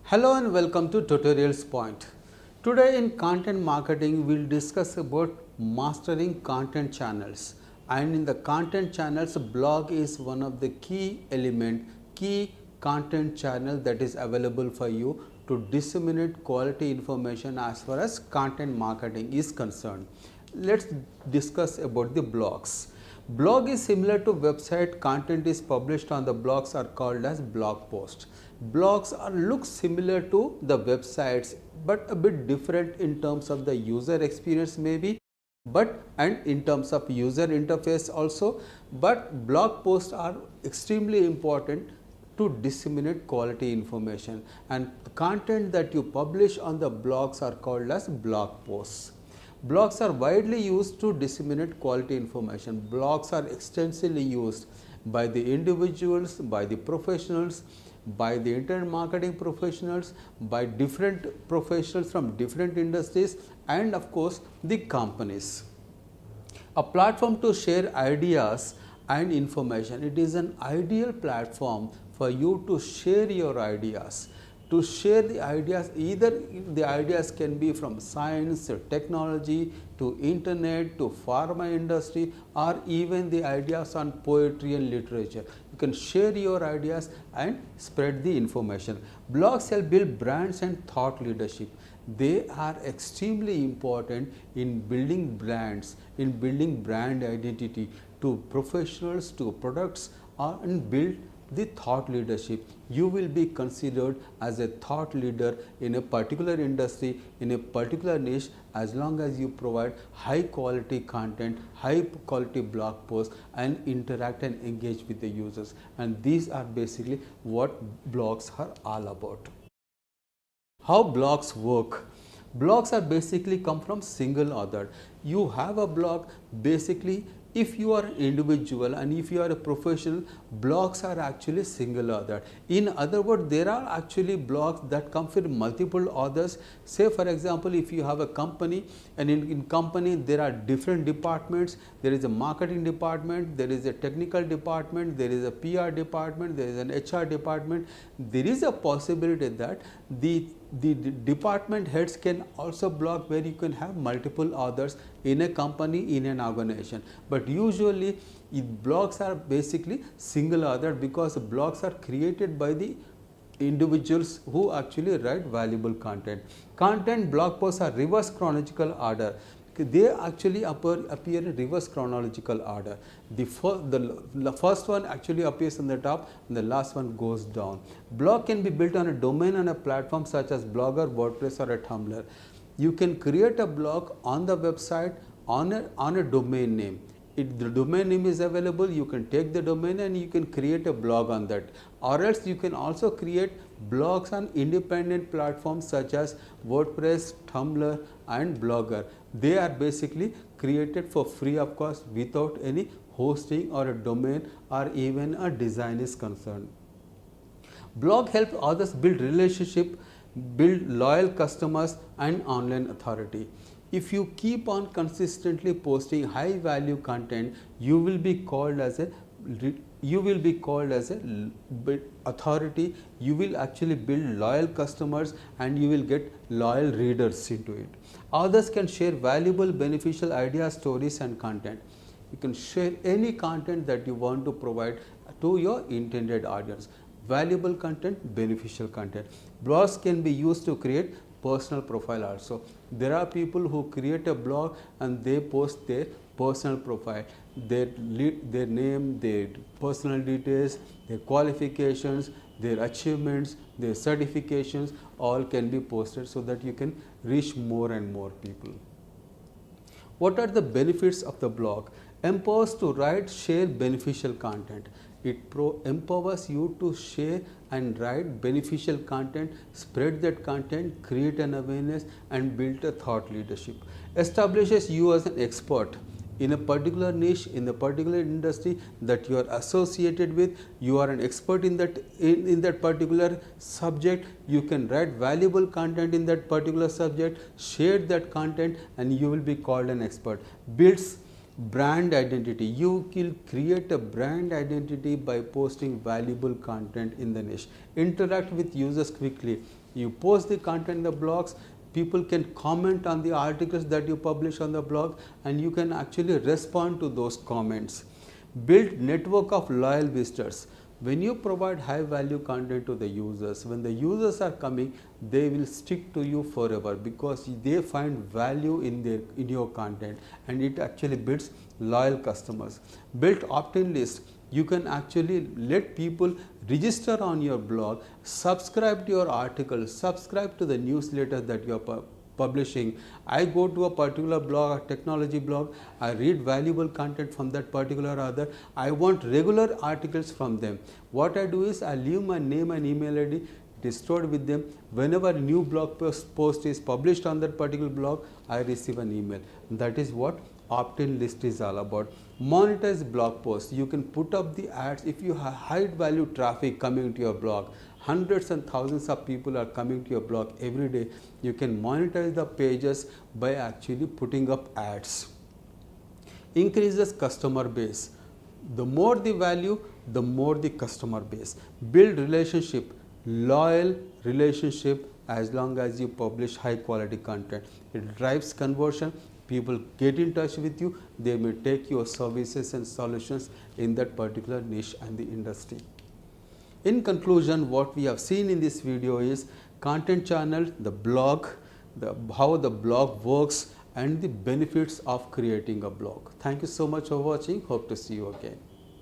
Hello and welcome to Tutorialspoint. Today in content marketing we will discuss about mastering content channels, and in the content channels blog is one of the key content channel that is available for you to disseminate quality information as far as content marketing is concerned. Let's discuss about the blogs. Blog is similar to website. Content is published on the blogs are called as blog post. Blogs look similar to the websites but a bit different in terms of the user experience maybe, but and in terms of user interface also, but blog posts are extremely important to disseminate quality information, and the content that you publish on the blogs are called as blog posts. Blogs are widely used to disseminate quality information. Blogs are extensively used by the individuals, by the professionals, by the internet marketing professionals, by different professionals from different industries, and of course the companies. A platform to share ideas and information. It is an ideal platform for you to share your ideas. To share the ideas, either the ideas can be from science to technology to internet to pharma industry, or even the ideas on poetry and literature. You can share your ideas and spread the information. Blogs help build brands and thought leadership. They are extremely important in building brands, in building brand identity to professionals, to products, and build the thought leadership. You will be considered as a thought leader in a particular industry, in a particular niche, as long as you provide high quality content, high quality blog posts, and interact and engage with the users. And these are basically what blogs are all about. How blogs work? Blogs are basically come from single author. You have a blog. Basically, if you are an individual and if you are a professional, blogs are actually single author. In other words, there are actually blogs that come with multiple authors. Say for example, if you have a company, and in company there are different departments. There is a marketing department, there is a technical department, there is a PR department, there is an HR department. There is a possibility that the department heads can also blog, where you can have multiple authors in a company, in an organization. But usually blogs are basically single authored, because blogs are created by the individuals who actually write valuable content. Blog posts are reverse chronological order. They actually appear in reverse chronological order. The first one actually appears on the top and the last one goes down. Blog can be built on a domain on a platform such as Blogger, WordPress, or a Tumblr. You can create a blog on the website on a domain name. If the domain name is available, you can take the domain and you can create a blog on that. Or else you can also create blogs on independent platforms such as WordPress, Tumblr, and Blogger. They are basically created for free of cost, without any hosting or a domain or even a design is concerned. Blog helps others build relationship, build loyal customers, and online authority. If you keep on consistently posting high value content, you will be called as a authority. You will actually build loyal customers and you will get loyal readers into it. Others can share valuable, beneficial ideas, stories, and content. You can share any content that you want to provide to your intended audience. Valuable content, beneficial content. Blogs can be used to create personal profile also. There are people who create a blog and they post their personal profile, their name, their personal details, their qualifications, their achievements, their certifications, all can be posted so that you can reach more and more people. What are the benefits of the blog? Empowers to write, share beneficial content. It empowers you to share and write beneficial content, spread that content, create an awareness, and build a thought leadership. Establishes you as an expert in a particular niche, in a particular industry that you are associated with. You are an expert in that particular subject. You can write valuable content in that particular subject, share that content, and you will be called an expert. Builds brand identity. You will create a brand identity by posting valuable content in the niche. Interact with users quickly. You post the content in the blogs, people can comment on the articles that you publish on the blog, and you can actually respond to those comments. Build network of loyal visitors. When you provide high value content to the users, when the users are coming, they will stick to you forever because they find value in your content, and it actually builds loyal customers. Build opt-in list. You can actually let people register on your blog, subscribe to your articles, subscribe to the newsletter that you are publishing. I go to a particular blog, a technology blog, I read valuable content from that particular author. I want regular articles from them. What I do is I leave my name and email ID. It is stored with them. Whenever a new blog post is published on that particular blog, I receive an email. That is what opt-in list is all about. Monetize blog posts. You can put up the ads. If you have high value traffic coming to your blog, hundreds and thousands of people are coming to your blog every day, you can monetize the pages by actually putting up ads. Increases customer base. The more the value, the more the customer base. Build relationship, loyal relationship. As long as you publish high quality content, it drives conversion. People get in touch with you, they may take your services and solutions in that particular niche and the industry. In conclusion, what we have seen in this video is content channel, the blog, how the blog works, and the benefits of creating a blog. Thank you so much for watching. Hope to see you again.